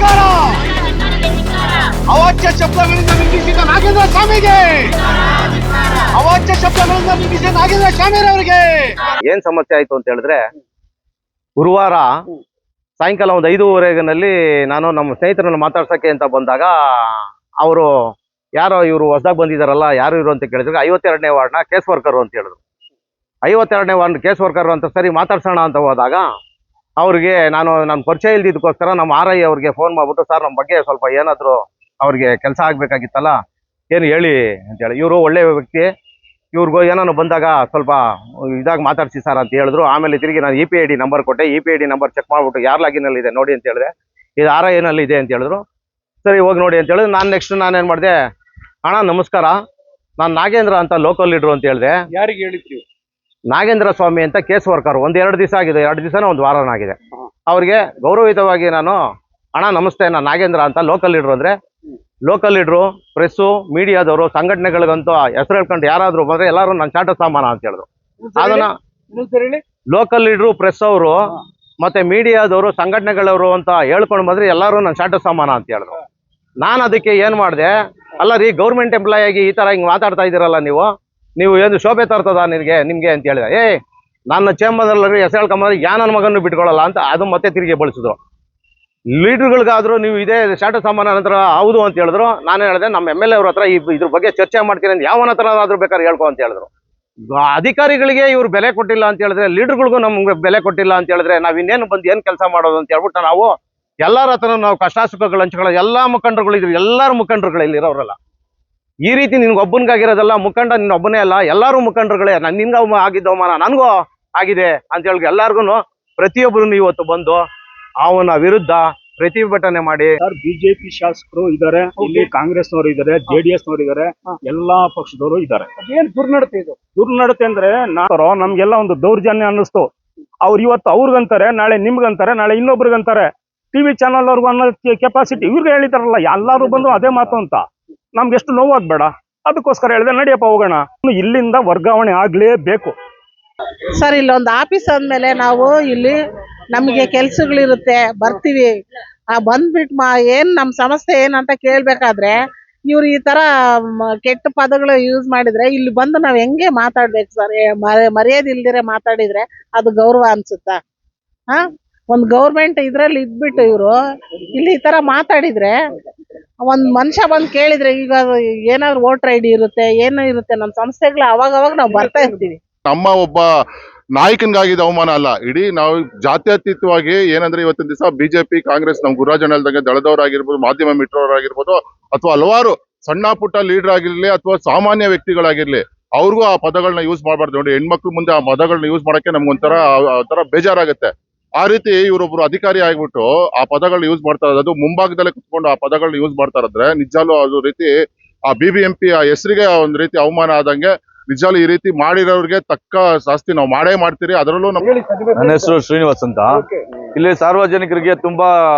ಧಿಕ್ಕಾರ. ಅವಾಚ್ಯ ಶಬ್ದಗಳಿಂದ ನಿಂದಿಸಿದ ನಾಗೇಂದ್ರ ಸ್ವಾಮಿಗೆ, ಅವಾಚ್ಯ ಶಬ್ದಗಳಿಂದ ನಿಂದಿಸಿದ ನಾಗೇಂದ್ರ ಸ್ವಾಮಿರವರಿಗೆ. ಏನ್ ಸಮಸ್ಯೆ ಆಯ್ತು ಅಂತ ಹೇಳಿದ್ರೆ, ಗುರುವಾರ ಸಾಯಂಕಾಲ ಒಂದು 5:30ನಲ್ಲಿ ನಾನು ನಮ್ಮ ಸ್ನೇಹಿತರನ್ನು ಮಾತಾಡ್ಸಕ್ಕೆ ಅಂತ ಬಂದಾಗ ಅವರು ಯಾರೋ ಇವರು ಹೊಸದಾಗಿ ಬಂದಿದಾರಲ್ಲ, ಯಾರು ಇವರು ಅಂತ ಕೇಳಿದ್ರೆ 52ನೇ ವಾರ್ಡ್ನ ಕೇಸ್ ವರ್ಕರು ಅಂತ ಹೇಳಿದ್ರು. 52ನೇ ವಾರ್ಡ್ ಕೇಸ್ ವರ್ಕರು ಅಂತ ಸರಿ ಮಾತಾಡ್ಸೋಣ ಅಂತ ಹೋದಾಗ ಅವ್ರಿಗೆ ನಾನು ಪರಿಚಯ ಇಲ್ದಿದ್ದಕ್ಕೋಸ್ಕರ ನಮ್ಮ RI ಅವ್ರಿಗೆ ಫೋನ್ ಮಾಡ್ಬಿಟ್ಟು, ಸರ್ ನಮ್ಮ ಬಗ್ಗೆ ಸ್ವಲ್ಪ ಏನಾದರೂ ಅವ್ರಿಗೆ ಕೆಲಸ ಆಗಬೇಕಾಗಿತ್ತಲ್ಲ, ಏನು ಹೇಳಿ ಅಂತೇಳಿ. ಇವರು ಒಳ್ಳೆ ವ್ಯಕ್ತಿ, ಇವ್ರಿಗೂ ಏನಾನು ಬಂದಾಗ ಸ್ವಲ್ಪ ಇದಾಗಿ ಮಾತಾಡ್ಸಿ ಸರ್ ಅಂತ ಹೇಳಿದ್ರು. ಆಮೇಲೆ ತಿರುಗಿ ನಾನು EPID ನಂಬರ್ ಕೊಟ್ಟೆ. EPID ನಂಬರ್ ಚೆಕ್ ಮಾಡ್ಬಿಟ್ಟು ಯಾರು ಲಾಗಿನಲ್ಲಿ ಇದೆ ನೋಡಿ ಅಂತ ಹೇಳಿದ್ರೆ, ಇದು RI ನಲ್ಲಿ ಇದೆ ಅಂತ ಹೇಳಿದ್ರು. ಸರಿ ಹೋಗಿ ನೋಡಿ ಅಂತ ಹೇಳಿದ್ರು. ನಾನೇನು ಮಾಡಿದೆ, ಅಣ್ಣ ನಮಸ್ಕಾರ, ನಾನು ನಾಗೇಂದ್ರ ಅಂತ ಲೋಕಲ್ ಲೀಡ್ರು ಅಂತ ಹೇಳಿದೆ. ಯಾರಿಗೆ ಹೇಳಿದ್ವಿ? ನಾಗೇಂದ್ರ ಸ್ವಾಮಿ ಅಂತ ಕೇಸ್ ವರ್ಕರ್. 1-2 ದಿವಸ ಆಗಿದೆ, 2 ದಿವಸನ ಒಂದು ವಾರನ ಆಗಿದೆ. ಅವ್ರಿಗೆ ಗೌರವಯುತವಾಗಿ ನಾನು, ಅಣ್ಣ ನಮಸ್ತೆ, ನಾನು ನಾಗೇಂದ್ರ ಅಂತ ಲೋಕಲ್ ಲೀಡ್ರು ಅಂದರೆ, ಲೋಕಲ್ ಲೀಡ್ರು, ಪ್ರೆಸ್ಸು, ಮೀಡಿಯಾದವರು, ಸಂಘಟನೆಗಳಿಗಂತೂ ಹೆಸರು ಹೇಳ್ಕೊಂಡು ಯಾರಾದರೂ ಬಂದರೆ ಎಲ್ಲರೂ ನನ್ನ ಚಾಟ ಸಾಮಾನ ಅಂತ ಹೇಳಿದ್ರು. ಅದನ್ನ ಲೋಕಲ್ ಲೀಡ್ರು, ಪ್ರೆಸ್ ಅವರು ಮತ್ತೆ ಮೀಡಿಯಾದವರು, ಸಂಘಟನೆಗಳವರು ಅಂತ ಹೇಳ್ಕೊಂಡು ಬಂದ್ರೆ ಎಲ್ಲರೂ ನನ್ನ ಚಾಟ ಸಾಮಾನ ಅಂತ ಹೇಳಿದ್ರು. ನಾನು ಅದಕ್ಕೆ ಏನು ಮಾಡಿದೆ, ಅಲ್ಲ ರೀ, ಗೌರ್ಮೆಂಟ್ ಎಂಪ್ಲಾಯ್ ಆಗಿ ಈ ಥರ ಹಿಂಗೆ ಮಾತಾಡ್ತಾ ಇದ್ದೀರಲ್ಲ ನೀವು ಏನು ಶೋಭೆ ತರ್ತದ ನಿಮಗೆ ಅಂತ ಹೇಳಿದೆ. ನನ್ನ ಚೇಂಬರ್ನಲ್ಲಿ ಹೆಸರು ಹೇಳ್ಕೊಂಬಂದ್ರೆ ಯಾ ನನ್ನ ಮಗನ್ನು ಬಿಟ್ಕೊಳ್ಳಲ್ಲ ಅಂತ ಅದು ಮತ್ತೆ ತಿರುಗಿ ಬಳಸಿದ್ರು. ಲೀಡರ್ಗಳಿಗಾದ್ರೂ ನೀವು ಇದೇ ಶಾಟ ಸಾಮಾನ ನಂತರ ಹೌದು ಅಂತ ಹೇಳಿದ್ರು. ನಾನು ಹೇಳಿದೆ, ನಮ್ಮ MLA ಅವ್ರ ಹತ್ರ ಇದ್ರ ಬಗ್ಗೆ ಚರ್ಚೆ ಮಾಡ್ತೀನಿ ಅಂತ ಯಾವನ ಹತ್ರ ಆದ್ರೂ ಬೇಕಾದ್ರೆ ಹೇಳ್ಕೊ ಅಂತ ಹೇಳಿದ್ರು. ಅಧಿಕಾರಿಗಳಿಗೆ ಇವ್ರು ಬೆಲೆ ಕೊಟ್ಟಿಲ್ಲ ಅಂತ ಹೇಳಿದ್ರೆ, ಲೀಡರ್ಗಳಿಗೂ ನಮ್ಗೆ ಬೆಲೆ ಕೊಟ್ಟಿಲ್ಲ ಅಂತ ಹೇಳಿದ್ರೆ ನಾವ್ ಇನ್ನೇನು ಬಂದು ಏನ್ ಕೆಲಸ ಮಾಡೋದು ಅಂತ ಹೇಳ್ಬಿಟ್ಟು ನಾವು ಎಲ್ಲರ ಹತ್ರ ನಾವು ಕಷ್ಟ ಸುಖಗಳು ಹಂಚ್ಕೊಳ್ಳೋ ಎಲ್ಲಾ ಮುಖಂಡರುಗಳು ಇದ್ರು. ಎಲ್ಲಾರ ಮುಖಂಡರುಗಳು ಇಲ್ಲಿ ಇರೋರಲ್ಲ. ಈ ರೀತಿ ನಿನ್ಗೊಬ್ಬನಿಗಾಗಿರೋದಲ್ಲ, ಮುಖಂಡ ನಿನ್ನೊಬ್ಬನೇ ಅಲ್ಲ, ಎಲ್ಲಾರು ಮುಖಂಡರುಗಳೇ. ನಿನ್ಗ ಆಗಿದ್ದ ಅವಮಾನ ನನಗೂ ಆಗಿದೆ ಅಂತ ಹೇಳಿ ಎಲ್ಲಾರ್ಗು ಪ್ರತಿಯೊಬ್ಬರು ಇವತ್ತು ಬಂದು ಅವನ ವಿರುದ್ಧ ಪ್ರತಿಭಟನೆ ಮಾಡಿ. ಬಿಜೆಪಿ ಶಾಸಕರು ಇದ್ದಾರೆ, ಇಲ್ಲಿ ಕಾಂಗ್ರೆಸ್ನವರು ಇದ್ದಾರೆ, JDS ನವರು ಇದ್ದಾರೆ, ಎಲ್ಲಾ ಪಕ್ಷದವರು ಇದ್ದಾರೆ. ಏನ್ ದುರ್ನಡತೆ ಇದು? ದುರ್ನಡತೆ ಅಂದ್ರೆ ನಮ್ಗೆಲ್ಲ ಒಂದು ದೌರ್ಜನ್ಯ ಅನ್ನಿಸ್ತು. ಅವ್ರು ಇವತ್ತು ಅವ್ರಿಗಂತಾರೆ, ನಾಳೆ ನಿಮ್ಗಂತಾರೆ, ನಾಳೆ ಇನ್ನೊಬ್ರಿಗಂತಾರೆ. TV ಚಾನಲ್ ಅವ್ರಿಗೂ ಅನ್ನೋ ಕೆಪಾಸಿಟಿ ಇವ್ರಿಗೆ ಹೇಳಿದಾರಲ್ಲ, ಎಲ್ಲಾರು ಬಂದು ಅದೇ ಮಾತು ಅಂತ ನಮ್ಗೆ ಎಷ್ಟು ನೋವಾಗ್ಬೇಡ. ಅದಕ್ಕೋಸ್ಕರ ಹೇಳಿದೆ, ನಡಿಯಪ್ಪ ಹೋಗೋಣ, ಇಲ್ಲಿಂದ ವರ್ಗಾವಣೆ ಆಗ್ಲೇಬೇಕು. ಸರ್, ಇಲ್ಲೊಂದು ಆಫೀಸ್ ಅಂದ್ಮೇಲೆ ನಾವು ಇಲ್ಲಿ ನಮಗೆ ಕೆಲ್ಸಗಳಿರುತ್ತೆ, ಬರ್ತೀವಿ. ಬಂದ್ಬಿಟ್ಟು ಏನ್ ನಮ್ಮ ಸಮಸ್ಯೆ ಏನಂತ ಕೇಳ್ಬೇಕಾದ್ರೆ ಇವ್ರು ಈ ತರ ಕೆಟ್ಟ ಪದಗಳು ಯೂಸ್ ಮಾಡಿದ್ರೆ ಇಲ್ಲಿ ಬಂದು ನಾವ್ ಹೆಂಗೆ ಮಾತಾಡ್ಬೇಕು ಸರ್? ಮರ್ಯಾದೆ ಇಲ್ದಿರೆ ಮಾತಾಡಿದ್ರೆ ಅದು ಗೌರವ ಅನ್ಸುತ್ತಾ? ಒಂದ್ ಗೌರ್ಮೆಂಟ್ ಇದ್ರಲ್ಲಿ ಇದ್ಬಿಟ್ಟು ಇವ್ರು ಇಲ್ಲಿ ಈ ತರ ಮಾತಾಡಿದ್ರೆ ಒಂದ್ ಮನುಷ್ಯ ಬಂದ್ ಕೇಳಿದ್ರೆ, ಈಗ ಏನಾದ್ರು ವೋಟರ್ ID ಇರುತ್ತೆ, ಏನೋ ಇರುತ್ತೆ, ನಮ್ಮ ಸಂಸ್ಥೆಗಳು ಅವಾಗ ನಾವು ಬರ್ತಾ ಇರ್ತೀವಿ. ನಮ್ಮ ಒಬ್ಬ ನಾಯಕನಿಗಾಗಿದ್ದ ಅವಮಾನ ಅಲ್ಲ, ಇಡೀ ನಾವು ಜಾತ್ಯತೀತವಾಗಿ ಏನಂದ್ರೆ ಇವತ್ತಿನ ದಿವಸ ಬಿಜೆಪಿ, ಕಾಂಗ್ರೆಸ್, ನಮ್ಮ ಗುರುರಾಜ್ ಹೇಳ್ದಂಗೆ ದಳದವರಾಗಿರ್ಬೋದು, ಮಾಧ್ಯಮ ಮಿತ್ರರಾಗಿರ್ಬೋದು, ಅಥವಾ ಹಲವಾರು ಸಣ್ಣ ಪುಟ್ಟ ಲೀಡರ್ ಆಗಿರ್ಲಿ ಅಥವಾ ಸಾಮಾನ್ಯ ವ್ಯಕ್ತಿಗಳಾಗಿರ್ಲಿ, ಅವ್ರಿಗೂ ಆ ಪದಗಳನ್ನ ಯೂಸ್ ಮಾಡಬಾರ್ದು. ನೋಡಿ, ಹೆಣ್ಮಕ್ಳು ಮುಂದೆ ಆ ಪದಗಳನ್ನ ಯೂಸ್ ಮಾಡಕ್ಕೆ ನಮ್ಗೊಂಥರ ಬೇಜಾರಾಗುತ್ತೆ. ಆ ರೀತಿ ಇವರೊಬ್ರು ಅಧಿಕಾರಿ ಆಗ್ಬಿಟ್ಟು ಆ ಪದಗಳನ್ನ ಯೂಸ್ ಮಾಡ್ತಾ ಇರೋದು, ಅದು ಮುಂಭಾಗದಲ್ಲೇ ಕುತ್ಕೊಂಡು ಆ ಪದಗಳನ್ನ ಯೂಸ್ ಮಾಡ್ತಾ ಇರೋದ್ರೆ ನಿಜಾಲು ಅದು ರೀತಿ ಆ BBMP ಆ ಹೆಸರಿಗೆ ಒಂದ್ ರೀತಿ ಅವಮಾನ ಆದಂಗೆ. ನಿಜಾಲು ಈ ರೀತಿ ಮಾಡಿರೋರಿಗೆ ತಕ್ಕ ಶಾಸ್ತಿ ನಾವು ಮಾಡೇ ಮಾಡ್ತೀರಿ. ಅದರಲ್ಲೂ ನನ್ನ ಹೆಸರು ಶ್ರೀನಿವಾಸ್ ಅಂತ. ಇಲ್ಲಿ ಸಾರ್ವಜನಿಕರಿಗೆ ತುಂಬಾ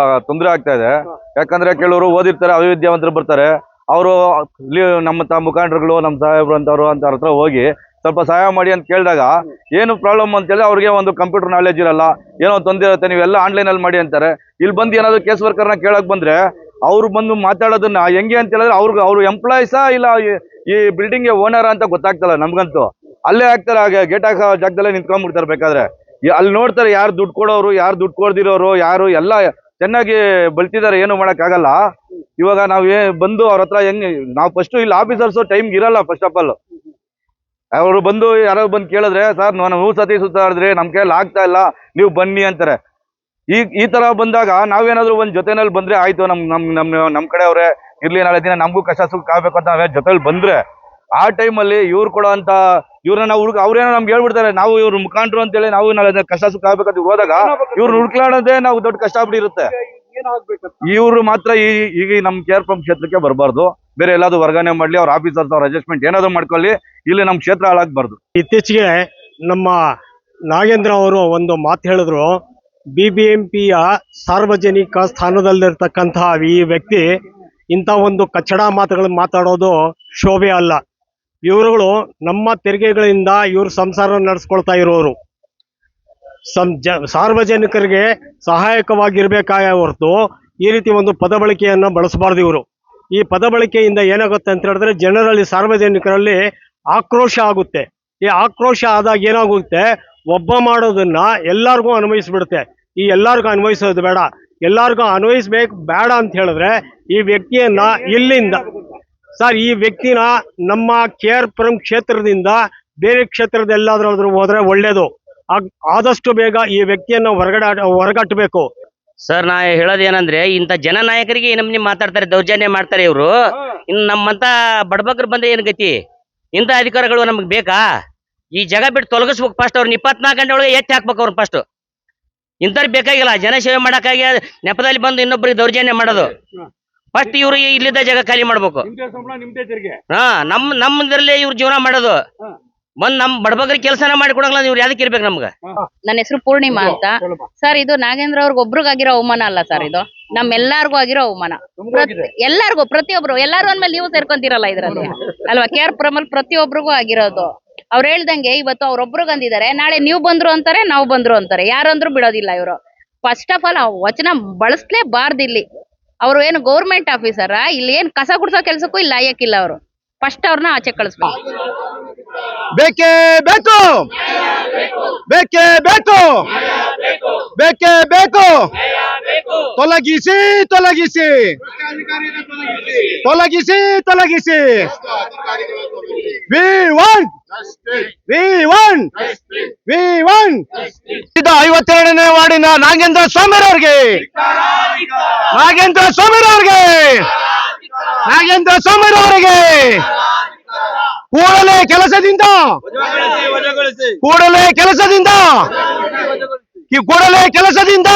ತೊಂದರೆ ಆಗ್ತಾ ಇದೆ. ಯಾಕಂದ್ರೆ ಕೆಲವರು ಓದಿರ್ತಾರೆ, ಅವಿದ್ಯಾವಂತರು ಬರ್ತಾರೆ. ಅವರು ಇಲ್ಲಿ ನಮ್ಮ ಮುಖಂಡರುಗಳು, ನಮ್ಮ ಸಾಹೇಬ್ರು ಅಂತವ್ರು ಅಂತ ಹತ್ರ ಹೋಗಿ ಸ್ವಲ್ಪ ಸಹಾಯ ಮಾಡಿ ಅಂತ ಕೇಳಿದಾಗ ಏನು ಪ್ರಾಬ್ಲಮ್ ಅಂತ ಹೇಳಿದ್ರೆ ಅವ್ರಿಗೆ ಒಂದು ಕಂಪ್ಯೂಟರ್ ನಾಲೆಜ್ ಇರಲ್ಲ, ಏನೋ ತೊಂದರೆ ಇರುತ್ತೆ, ನೀವೆಲ್ಲ ಆನ್ಲೈನ್ ಅಲ್ಲಿ ಮಾಡಿ ಅಂತಾರೆ. ಇಲ್ಲಿ ಬಂದು ಏನಾದ್ರು ಕೇಸ್ ವರ್ಕರ್ನ ಕೇಳಕ್ ಬಂದ್ರೆ ಅವ್ರು ಬಂದು ಮಾತಾಡೋದನ್ನ ಹೆಂಗೆ ಅಂತ ಹೇಳಿದ್ರೆ ಅವ್ರು ಎಂಪ್ಲಾಯೀಸಾ ಇಲ್ಲ ಈ ಬಿಲ್ಡಿಂಗ್ ಓನರ್ ಅಂತ ಗೊತ್ತಾಗ್ತಲ್ಲ ನಮ್ಗಂತೂ. ಅಲ್ಲೇ ಆಗ್ತಾರೆ, ಹಾಗೆ ಗೇಟ್ ಹಾಕೋ ಜಾಗದಲ್ಲೇ ನಿಂತ್ಕೊಂಡ್ಬಿಡ್ತಾರೆ. ಬೇಕಾದ್ರೆ ಅಲ್ಲಿ ನೋಡ್ತಾರೆ ಯಾರು ದುಡ್ಡು ಕೊಡೋರು, ಯಾರು ದುಡ್ಡು ಕೊಡ್ದಿರೋರು, ಯಾರು ಎಲ್ಲ ಚೆನ್ನಾಗಿ ಬಲ್ತಿದ್ದಾರೆ, ಏನು ಮಾಡಕ್ ಆಗಲ್ಲ. ಇವಾಗ ನಾವ್ ಬಂದು ಅವ್ರ ಹತ್ರ ನಾವು ಫಸ್ಟ್ ಇಲ್ಲಿ ಆಫೀಸರ್ಸ್ ಟೈಮ್ಗೆ ಇರಲ್ಲ. ಫಸ್ಟ್ ಆಫ್ ಆಲ್ ಅವರು ಬಂದು ಯಾರೋ ಬಂದು ಕೇಳಿದ್ರೆ, ಸರ್ ನಾವು ಸತಿ ಸುತ್ತಾಡಿದ್ರೆ ನಮ್ ಕೈಯಲ್ಲಿ ಆಗ್ತಾ ಇಲ್ಲ, ನೀವು ಬನ್ನಿ ಅಂತಾರೆ. ಈ ತರ ಬಂದಾಗ ನಾವೇನಾದ್ರು ಒಂದ್ ಜೊತೆನಲ್ಲಿ ಬಂದ್ರೆ ಆಯ್ತು, ನಮ್ ಕಡೆ ಅವ್ರೆ ಇರ್ಲಿ, ನಾಳೆ ದಿನ ನಮಗೂ ಕಷ್ಟ ಸುಖ ಆಗ್ಬೇಕು ಅಂತ ನಾವೇ ಜೊತೆಲಿ ಬಂದ್ರೆ ಆ ಟೈಮಲ್ಲಿ ಇವ್ರು ಕೊಡೋ ಅಂತ ಇವ್ರನ್ನ ನಾವು ಅವ್ರೇನೋ ನಮ್ಗೆ ಹೇಳ್ಬಿಡ್ತಾರೆ, ನಾವು ಇವ್ರು ಮುಖಂಡರು ಅಂತೇಳಿ ನಾವು ನಾಳೆ ಕಷ್ಟ ಸುಖ ಆಗ್ಬೇಕಂತ ಹೋದಾಗ ಇವ್ರು ಹುಡ್ಕ್ಲಾಡೋದೇ ನಾವು ದೊಡ್ಡ ಕಷ್ಟ ಆಗ್ಬಿಟ್ಟಿರುತ್ತೆ. ಇವ್ರು ಮಾತ್ರ ಈಗ ನಮ್ KRPM ಕ್ಷೇತ್ರಕ್ಕೆ ಬರಬಾರ್ದು, ಬೇರೆ ಎಲ್ಲಾದ್ರು ವರ್ಗಾವಣೆ ಮಾಡ್ಲಿ, ಅವ್ರ ಆಫೀಸರ್ಸ್ ಅವ್ರ ಅಡ್ಜಸ್ಟ್ಮೆಂಟ್ ಏನಾದ್ರು ಮಾಡ್ಕೊಳ್ಳಿ, ಇಲ್ಲಿ ನಮ್ ಕ್ಷೇತ್ರ ಹಾಳಾಗ್ಬಾರ್ದು. ಇತ್ತೀಚೆಗೆ ನಮ್ಮ ನಾಗೇಂದ್ರ ಅವರು ಒಂದು ಮಾತು ಹೇಳಿದ್ರು, BBMPಯ ಸಾರ್ವಜನಿಕ ಸ್ಥಾನದಲ್ಲಿರ್ತಕ್ಕಂತಹ ಈ ವ್ಯಕ್ತಿ ಇಂಥ ಒಂದು ಕಚ್ಚಡ ಮಾತುಗಳನ್ನು ಮಾತಾಡೋದು ಶೋಭೆ ಅಲ್ಲ. ಇವರುಗಳು ನಮ್ಮ ತೆರಿಗೆಗಳಿಂದ ಇವ್ರ ಸಂಸಾರ ನಡೆಸ್ಕೊಳ್ತಾ ಇರೋರು. ಸಾರ್ವಜನಿಕರಿಗೆ ಸಹಾಯಕವಾಗಿರ್ಬೇಕಾಯ ಹೊರತು ಈ ರೀತಿ ಒಂದು ಪದ ಬಳಕೆಯನ್ನು ಬಳಸಬಾರ್ದು ಇವರು. ಈ ಪದ ಬಳಕೆಯಿಂದ ಏನಾಗುತ್ತೆ ಅಂತ ಹೇಳಿದ್ರೆ ಜನರಲ್ಲಿ, ಸಾರ್ವಜನಿಕರಲ್ಲಿ ಆಕ್ರೋಶ ಆಗುತ್ತೆ. ಈ ಆಕ್ರೋಶ ಆದಾಗ ಏನಾಗುತ್ತೆ, ಒಬ್ಬ ಮಾಡೋದನ್ನ ಎಲ್ಲರಿಗೂ ಅನ್ವಯಿಸ್ಬಿಡುತ್ತೆ. ಈ ಎಲ್ಲರಿಗೂ ಅನ್ವಯಿಸೋದು ಬೇಡ. ಎಲ್ಲರಿಗೂ ಅನ್ವಯಿಸ್ಬೇಕು ಬೇಡ ಅಂತ ಹೇಳಿದ್ರೆ ಈ ವ್ಯಕ್ತಿಯನ್ನ ಇಲ್ಲಿಂದ ಸರ್, ಈ ವ್ಯಕ್ತಿನ ನಮ್ಮ KR-ಪುರಂ ಕ್ಷೇತ್ರದಿಂದ ಬೇರೆ ಕ್ಷೇತ್ರದ ಎಲ್ಲಾದ್ರೂ ಹೋದ್ರೆ ಒಳ್ಳೇದು. ಆದಷ್ಟು ಬೇಗ ಈ ವ್ಯಕ್ತಿಯನ್ನ ಹೊರಗಟ್ಟಬೇಕು. ಸರ್, ನಾ ಹೇಳೋದೇನಂದ್ರೆ ಇಂಥ ಜನನಾಯಕರಿಗೆ ನಮ್ಮನ್ನ ಮಾತಾಡ್ತಾರೆ, ದೌರ್ಜನ್ಯ ಮಾಡ್ತಾರೆ ಇವರು. ಇನ್ನು ನಮ್ಮಂತ ಬಡಬಗ್ರು ಬಂದ್ರೆ ಏನ್ ಗತಿ? ಇಂಥ ಅಧಿಕಾರಿಗಳು ನಮ್ಗೆ ಬೇಕಾ? ಈ ಜಾಗ ಬಿಟ್ಟು ತೊಲಗಿಸ್ಬೇಕು ಫಸ್ಟ್. ಅವ್ರನ್ನ 24 ಗಂಟೆ ಒಳಗೆ ಎತ್ತಿ ಹಾಕ್ಬೇಕು ಅವ್ರನ್ನ ಫಸ್ಟ್. ಇಂಥವ್ರು ಬೇಕಾಗಿಲ್ಲ. ಜನಸೇವೆ ಮಾಡಕ್ಕಾಗಿ ನೆಪದಲ್ಲಿ ಬಂದು ಇನ್ನೊಬ್ರಿಗೆ ದೌರ್ಜನ್ಯ ಮಾಡೋದು. ಫಸ್ಟ್ ಇವ್ರು ಇಲ್ಲಿದ್ದ ಜಾಗ ಖಾಲಿ ಮಾಡ್ಬೇಕು. ಹಾ, ನಮ್ಮದ್ರಲ್ಲೇ ಇವ್ರ ಜೀವನ ಮಾಡೋದು. ಬಂದ್ ನಮ್ ಬಡಬಗ್ರಿಗೆ ಕೆಲಸನ ಮಾಡಿ ಕೊಡಂಗಿಲ್ಲ. ಇವ್ರು ಯಾವ್ದಕ್ಕೆ ಇರ್ಬೇಕು ನಮ್ಗೆ? ನನ್ನ ಹೆಸರು ಪೂರ್ಣಿಮಾ ಅಂತ ಸರ್. ಇದು ನಾಗೇಂದ್ರ ಅವ್ರಿಗೆ ಒಬ್ರಿಗಾಗಿರೋ ಅವಮಾನ ಅಲ್ಲ ಸರ್, ಇದು ನಮ್ಮೆಲ್ಲಾರ್ಗು ಆಗಿರೋ ಅವಮಾನ. ಎಲ್ಲಾರ್ಗು, ಪ್ರತಿಯೊಬ್ರು, ಎಲ್ಲಾರು ಅಂದ್ಮೇಲೆ ನೀವು ಸೇರ್ಕೊಂತೀರಲ್ಲ ಇದ್ರಲ್ಲಿ ಅಲ್ವಾ? KR-ಪುರಂ ಅಲ್ಲಿ ಪ್ರತಿಯೊಬ್ರಿಗೂ ಆಗಿರೋದು. ಅವ್ರು ಹೇಳ್ದಂಗೆ ಇವತ್ತು ಅವ್ರೊಬ್ರಿಗೆ ಅಂದಿದ್ದಾರೆ, ನಾಳೆ ನೀವು ಬಂದ್ರು ಅಂತಾರೆ, ನಾವು ಬಂದ್ರು ಅಂತಾರೆ. ಯಾರಂದ್ರೂ ಬಿಡೋದಿಲ್ಲ ಇವರು. ಫಸ್ಟ್ ಆಫ್ ಆಲ್ ಆ ವಚನ ಬಳಸ್ಲೇಬಾರ್ದು ಇಲ್ಲಿ. ಅವ್ರು ಏನು ಗೌರ್ಮೆಂಟ್ ಆಫೀಸರ? ಇಲ್ಲಿ ಏನ್ ಕಸ ಗುಡ್ಸೋ ಕೆಲ್ಸಕ್ಕೂ ಇಲ್ಲಿ ಲಾಯಕ್ಕಿಲ್ಲ ಅವರು. ಫಸ್ಟ್ ಅವ್ರನ್ನ ಆಚೆ ಕಳಿಸ್ಬೇಕು. ಬೇಕೇ ಬೇಕು, ಬೇಕೇ ಬೇಕು, ಬೇಕೇ ಬೇಕು. ತೊಲಗಿಸಿ ತೊಲಗಿಸಿ ತೊಲಗಿಸಿ ತೊಲಗಿಸಿ. ವಿ ವಾಂಟ್ 52ನೇ ವಾರ್ಡಿನ ನಾಗೇಂದ್ರ ಸ್ವಾಮಿರವ್ರಿಗೆ, ನಾಗೇಂದ್ರ ಸ್ವಾಮಿರವ್ರಿಗೆ, ನಾಗೇಂದ್ರ ಸ್ವಾಮಿರವರಿಗೆ ಕೂಡಲೇ ಕೆಲಸದಿಂದ, ಕೂಡಲೇ ಕೆಲಸದಿಂದ, ಕೂಡಲೇ ಕೆಲಸದಿಂದ